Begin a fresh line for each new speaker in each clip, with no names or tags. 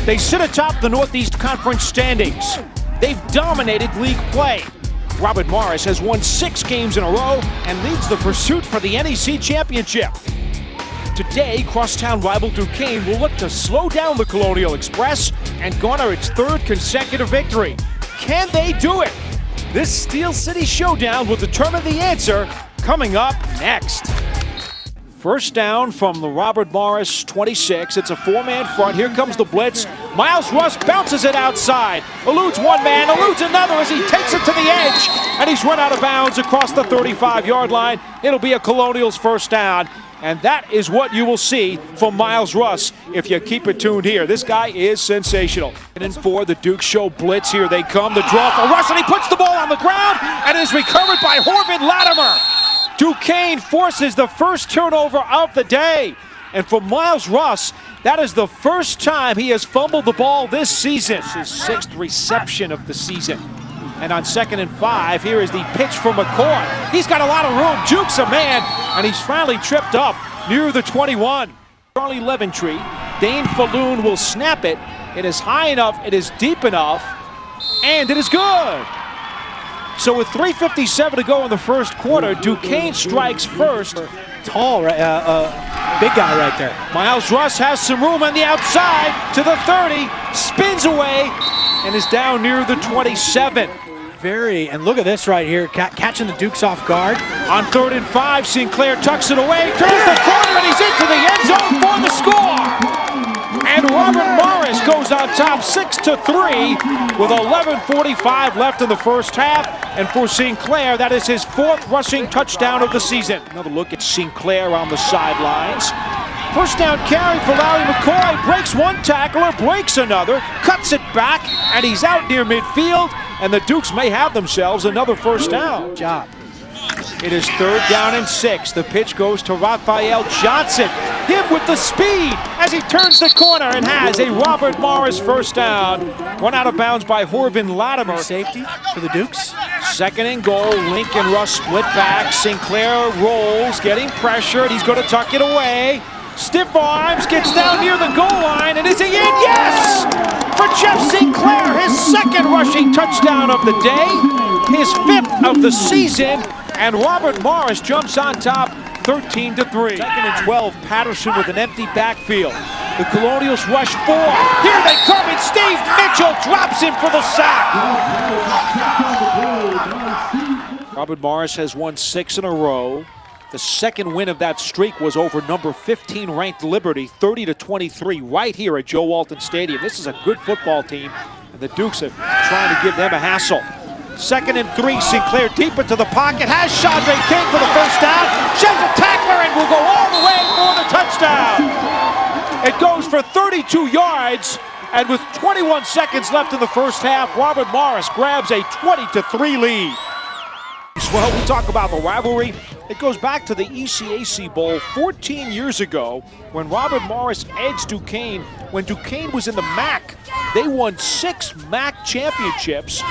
They sit atop the Northeast Conference standings. They've dominated league play. Robert Morris has won 6 games in a row and leads the pursuit for the NEC championship. Today, crosstown rival Duquesne will look to slow down the Colonial Express and garner its 3rd consecutive victory. Can they do it? This Steel City showdown will determine the answer coming up next. First down from the Robert Morris 26. It's a 4-man front. Here comes the blitz. Myles Russ bounces it outside. Eludes one man, eludes another as he takes it to the edge. And he's run out of bounds across the 35-yard line. It'll be a Colonials first down. And that is what you will see from Myles Russ if you keep it tuned here. This guy is sensational. And for the Duke Show blitz, here they come. The draw for Russ, and he puts the ball on the ground and is recovered by Latimer. Duquesne forces the first turnover of the day. And for Myles Russ, that is the first time he has fumbled the ball this season. His 6th reception of the season. And on 2nd and 5, here is the pitch from McCoy. He's got a lot of room, jukes a man, and he's finally tripped up near the 21. Charlie Leventree, Dane Falloon will snap it. It is high enough, it is deep enough, and it is good. So with 3:57 to go in the first quarter, Duquesne strikes first.
Tall, big guy right there.
Myles Russ has some room on the outside to the 30, spins away, and is down near the 27.
And look at this right here, catching the Dukes off guard.
On 3rd and 5, Sinclair tucks it away, turns the corner, and he's into the end zone for the score. And Robert Morris goes on top 6-3 with 11:45 left in the first half. And for Sinclair, that is his 4th rushing touchdown of the season. Another look at Sinclair on the sidelines. First down carry for Larry McCoy. Breaks one tackler, breaks another, cuts it back, and he's out near midfield. And the Dukes may have themselves another first down.
Job.
It is 3rd down and 6. The pitch goes to Raphael Johnson. Him with the speed as he turns the corner and has a Robert Morris first down. Run out of bounds by Latimer.
Safety for the Dukes.
2nd and goal. Lincoln Russ split back. Sinclair rolls, getting pressured. He's going to tuck it away. Stiff arms, gets down near the goal line, and is he in? Yes! For Jeff Sinclair, his 2nd rushing touchdown of the day, his 5th of the season, and Robert Morris jumps on top 13-3. 2nd and 12, Patterson with an empty backfield. The Colonials rush 4. Here they come, and Steve Mitchell drops him for the sack. Robert Morris has won 6 in a row. The 2nd win of that streak was over number 15 ranked Liberty, 30-23, right here at Joe Walton Stadium. This is a good football team, and the Dukes are trying to give them a hassle. 2nd and 3, Sinclair deep into the pocket, has Chandre King for the first down, sheds a tackler, and will go all the way for the touchdown. It goes for 32 yards, and with 21 seconds left in the first half, Robert Morris grabs a 20-3 lead. Well, we talk about the rivalry. It goes back to the ECAC Bowl 14 years ago when Robert Morris edged Duquesne. When Duquesne was in the MAC, they won 6 MAC championships.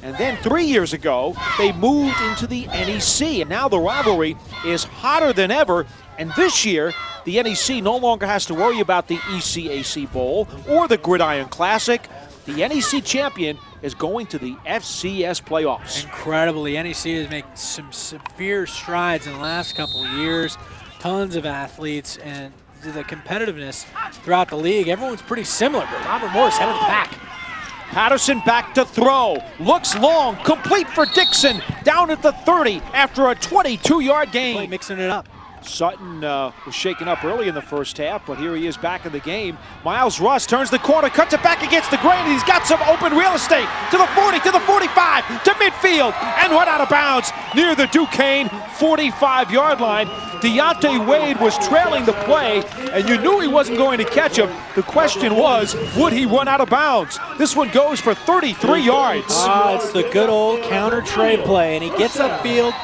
And then 3 years ago, they moved into the NEC. And now the rivalry is hotter than ever. And this year, the NEC no longer has to worry about the ECAC Bowl or the Gridiron Classic. The NEC champion is going to the FCS playoffs.
Incredible. The NEC has made some severe strides in the last couple of years. Tons of athletes, and the competitiveness throughout the league. Everyone's pretty similar, but Robert Morris head of the pack.
Patterson back to throw. Looks long. Complete for Dixon. Down at the 30 after a 22-yard gain.
Mixing it up.
Sutton was shaken up early in the first half, but here he is back in the game. Myles Russ turns the corner, cuts it back against the grain, and he's got some open real estate to the 40, to the 45, to midfield, and run out of bounds near the Duquesne 45-yard line. Deontay Wade was trailing the play, and you knew he wasn't going to catch him. The question was, would he run out of bounds? This one goes for 33 yards.
It's the good old counter trade play, and he gets upfield,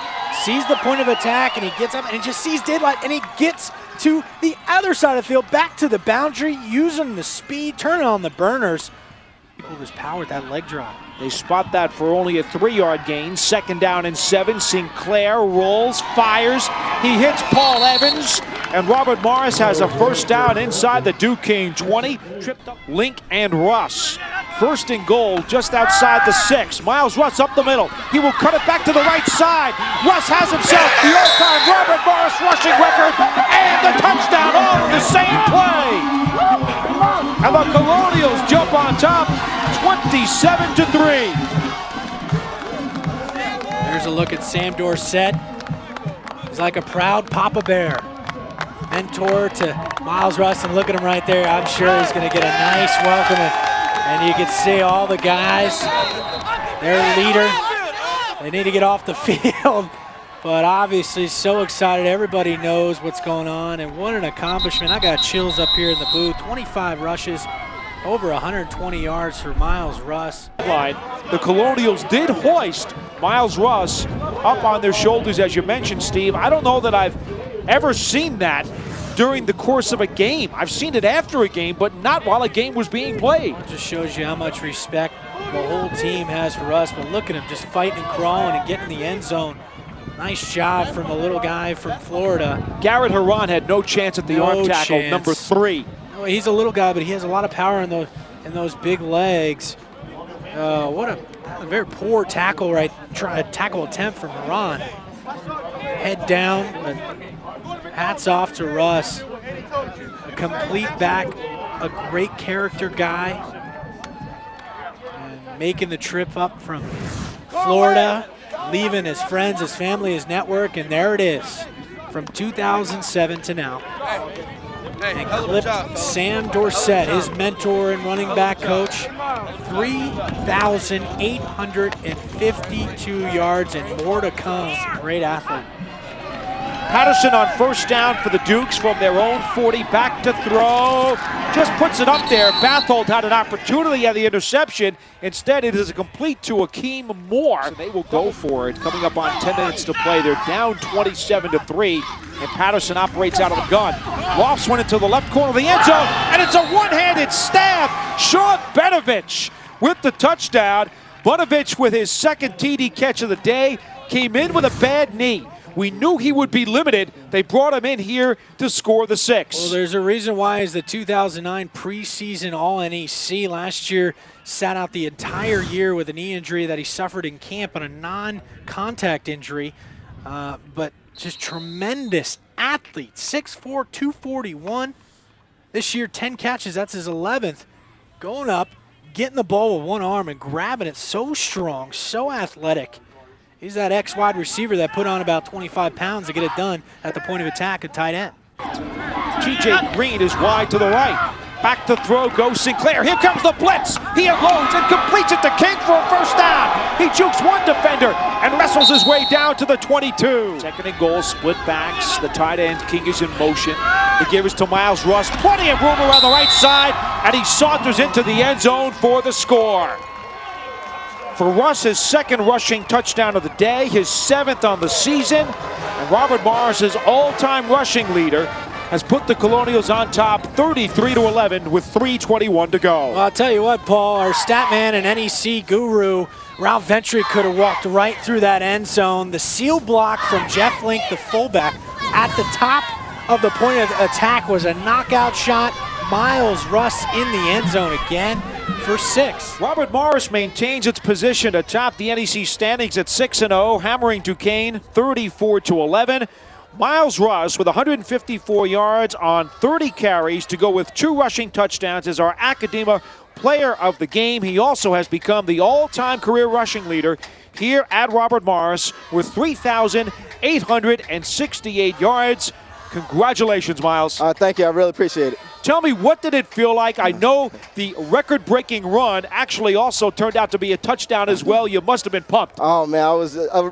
sees the point of attack, and he gets up and he just sees daylight, and he gets to the other side of the field, back to the boundary, using the speed, turning on the burners. People just powered that leg drop.
They spot that for only a 3-yard gain. 2nd down and 7. Sinclair rolls, fires. He hits Paul Evans. And Robert Morris has a first down inside the Duquesne 20. Tripped up Link and Russ. First and goal just outside the 6. Myles Russ up the middle. He will cut it back to the right side. Russ has himself the all-time Robert Morris rushing record and the touchdown all in the same play. And the Colonials jump on top 27-3.
Here's a look at Sam Dorsett. He's like a proud Papa Bear. Mentor to Myles Russ, and look at him right there. I'm sure he's going to get a nice welcome. And you can see all the guys, their leader, they need to get off the field. But obviously so excited. Everybody knows what's going on. And what an accomplishment. I got chills up here in the booth. 25 rushes, over 120 yards for Myles Russ.
The Colonials did hoist Myles Russ up on their shoulders, as you mentioned, Steve. I don't know that I've ever seen that during the course of a game. I've seen it after a game, but not while a game was being played.
It just shows you how much respect the whole team has for Russ. But look at him just fighting and crawling and getting in the end zone. Nice job from a little guy from Florida.
Garrett Huron had no chance at the arm tackle, number 3.
Oh, he's a little guy, but he has a lot of power in those big legs. What a very poor tackle tackle attempt from Huron. Head down, but hats off to Russ. A complete back, a great character guy. And making the trip up from Florida, leaving his friends, his family, his network, and there it is from 2007 to now. And clipped Sam Dorsett, his mentor and running back coach, 3,852 yards and more to come. Great athlete.
Patterson on first down for the Dukes from their own 40, back to throw. Just puts it up there. Bathold had an opportunity at the interception. Instead, it is a complete to Akeem Moore. So they will go for it. Coming up on 10 minutes to play. They're down 27-3, and Patterson operates out of the gun. Lofts went into the left corner of the end zone, and it's a one-handed stab. Sean Benovich with the touchdown. Benovich with his second TD catch of the day. Came in with a bad knee. We knew he would be limited. They brought him in here to score the 6.
Well, there's a reason why he's the 2009 preseason All-NEC. Last year, sat out the entire year with a knee injury that he suffered in camp on a non-contact injury. But just tremendous athlete, 6'4", 241. This year, 10 catches, that's his 11th. Going up, getting the ball with one arm and grabbing it so strong, so athletic. He's that ex-wide receiver that put on about 25 pounds to get it done at the point of attack at tight end.
TJ Green is wide to the right. Back to throw goes Sinclair. Here comes the blitz. He unloads and completes it to King for a first down. He jukes one defender and wrestles his way down to the 22. Second and goal, split backs. The tight end, King, is in motion. The give is to Myles Russ. Plenty of room around the right side, and he saunters into the end zone for the score. For Russ, his second rushing touchdown of the day, his 7th on the season, and Robert Morris, his all-time rushing leader, has put the Colonials on top 33-11 with 3:21 to go.
Well, I'll tell you what, Paul, our stat man and NEC guru, Ralph Ventry, could have walked right through that end zone. The seal block from Jeff Link, the fullback, at the top of the point of attack was a knockout shot. Myles Russ in the end zone again for 6.
Robert Morris maintains its position atop the NEC standings at 6-0, hammering Duquesne 34-11. Myles Russ with 154 yards on 30 carries to go with 2 rushing touchdowns is our Academa player of the game. He also has become the all-time career rushing leader here at Robert Morris with 3,868 yards. Congratulations, Myles.
Thank you. I really appreciate it.
Tell me, what did it feel like? I know the record-breaking run actually also turned out to be a touchdown as well. You must have been pumped.
Oh, man,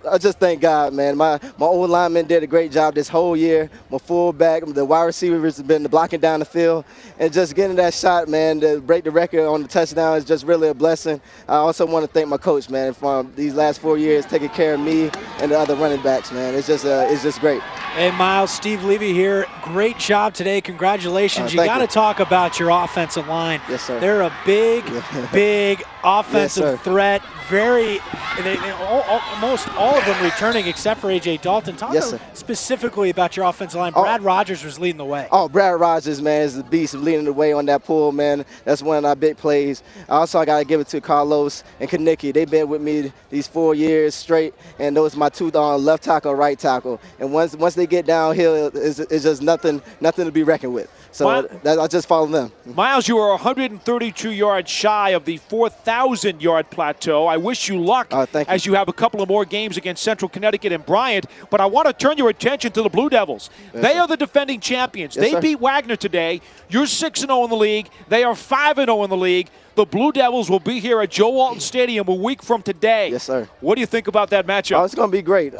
I just thank God, man. My old lineman did a great job this whole year. My fullback, the wide receivers have been blocking down the field. And just getting that shot, man, to break the record on the touchdown is just really a blessing. I also want to thank my coach, man, for these last 4 years taking care of me and the other running backs, man. It's just great.
Hey, Myles, Steve Levy here. Great job today. Congratulations. You got got to talk about your offensive line.
Yes, sir.
They're a big, big offensive threat. Almost all of them returning except for A.J. Dalton. Talk specifically about your offensive line. Brad Rogers was leading the way.
Oh, Brad Rogers, man, is the beast leading the way on that pull, man. That's one of our big plays. Also, I got to give it to Carlos and Kanicki. They've been with me these 4 years straight, and those my two left tackle, right tackle. And once they get downhill, it's just nothing to be reckoned with. So I just follow them.
Myles, you are 132 yards shy of the 4,000-yard plateau. I wish you luck as you have a couple of more games against Central Connecticut and Bryant. But I want to turn your attention to the Blue Devils. They are the defending champions. They beat Wagner today. You're 6-0 in the league. They are 5-0 in the league. The Blue Devils will be here at Joe Walton Stadium a week from today.
Yes, sir.
What do you think about that matchup?
Oh, it's going to be great.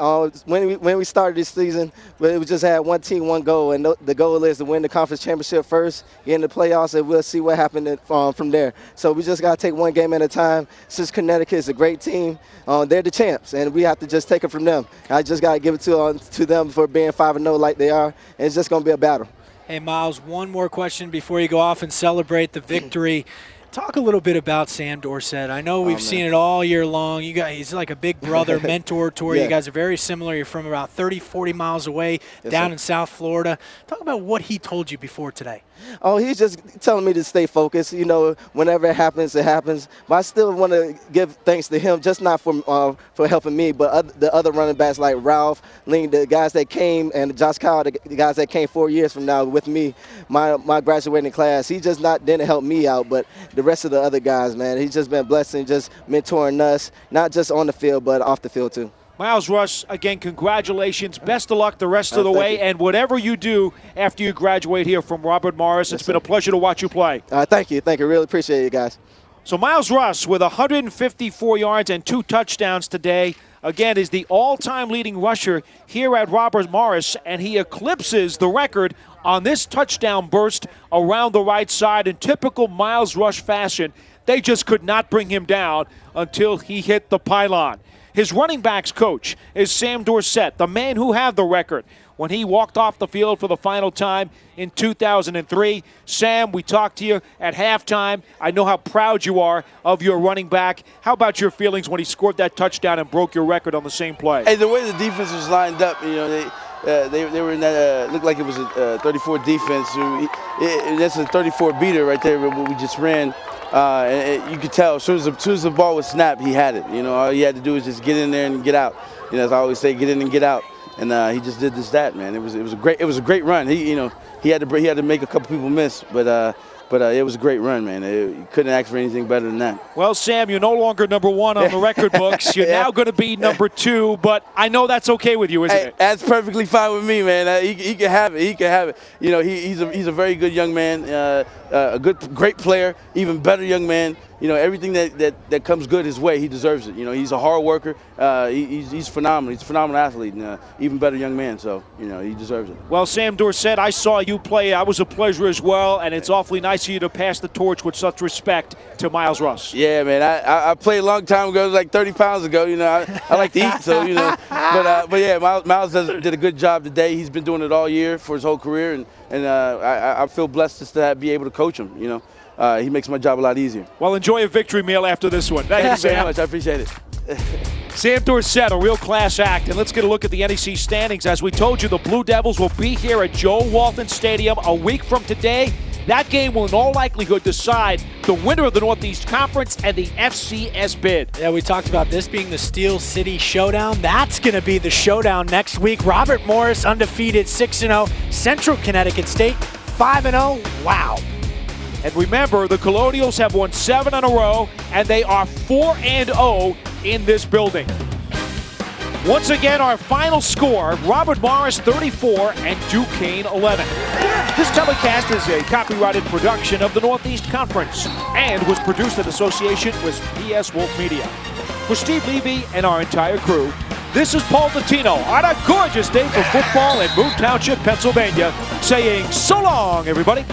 When we started this season, we just had one team, one goal, and the goal is to win the conference championship first, get in the playoffs, and we'll see what happens from there. So we just got to take one game at a time. Since Connecticut is a great team, they're the champs, and we have to just take it from them. I just got to give it to them for being 5-0 like they are, and it's just going to be a battle.
Hey, Myles, one more question before you go off and celebrate the victory. Talk a little bit about Sam Dorsett. I know we've seen it all year long. You guys, he's like a big brother, mentor to you. You guys are very similar. You're from about 30, 40 miles away down in South Florida. Talk about what he told you before today.
Oh, he's just telling me to stay focused. You know, whenever it happens, it happens. But I still want to give thanks to him, just not for helping me, but the other running backs like Ralph, Ling, the guys that came, and Josh Kyle, the guys that came 4 years from now with me, my graduating class. He just didn't help me out, but the rest of the other guys, man, he's just been blessing, just mentoring us, not just on the field, but off the field too.
Myles Russ, again, congratulations. Best of luck the rest of the way. And whatever you do after you graduate here from Robert Morris, it's been a pleasure to watch you play.
Thank you. Really appreciate it, guys.
So Myles Russ with 154 yards and 2 touchdowns today. Again, is the all-time leading rusher here at Robert Morris, and he eclipses the record on this touchdown burst around the right side in typical Myles Russ fashion. They just could not bring him down until he hit the pylon. His running backs coach is Sam Dorsett, the man who had the record when he walked off the field for the final time in 2003. Sam, we talked to you at halftime. I know how proud you are of your running back. How about your feelings when he scored that touchdown and broke your record on the same play?
Hey, the way the defense was lined up, you know, they were in that, looked like it was a 34 defense. That's a 34 beater right there, what we just ran. And you could tell as soon as the ball was snapped, he had it. You know, all he had to do was just get in there and get out. You know, as I always say, get in and get out. And he just did that, man. It was a great run. He had to make a couple people miss, but it was a great run, man. You couldn't ask for anything better than that.
Well, Sam, you're no longer number 1 on the record books. You're now going to be number 2, but I know that's okay with you, isn't it?
That's perfectly fine with me, man. He can have it. He can have it. You know, he's a very good young man, great player, even better young man. You know, everything that comes good his way, he deserves it. You know, he's a hard worker. He's phenomenal. He's a phenomenal athlete and even better young man. So, you know, he deserves it.
Well, Sam Dorsett, I saw you play. I was a pleasure as well, and it's awfully nice of you to pass the torch with such respect to Myles Russ.
Yeah, man. I played a long time ago, like 30 pounds ago. You know, I like to eat, so, you know. But yeah, Myles did a good job today. He's been doing it all year for his whole career, and I feel blessed just to be able to coach him, you know. He makes my job a lot easier.
Well, enjoy a victory meal after this one. Thank you, Sam.
Very much. I appreciate it.
Sam Dorsett, a real class act. And let's get a look at the NEC standings. As we told you, the Blue Devils will be here at Joe Walton Stadium a week from today. That game will in all likelihood decide the winner of the Northeast Conference and the FCS bid.
Yeah, we talked about this being the Steel City Showdown. That's going to be the showdown next week. Robert Morris undefeated 6-0. Central Connecticut State 5-0. Wow.
And remember, the Colonials have won 7 in a row, and they are 4-0 in this building. Once again, our final score, Robert Morris 34 and Duquesne 11. This telecast is a copyrighted production of the Northeast Conference and was produced in association with PS Wolf Media. For Steve Levy and our entire crew, this is Paul Dottino on a gorgeous day for football in Moon Township, Pennsylvania, saying so long, everybody.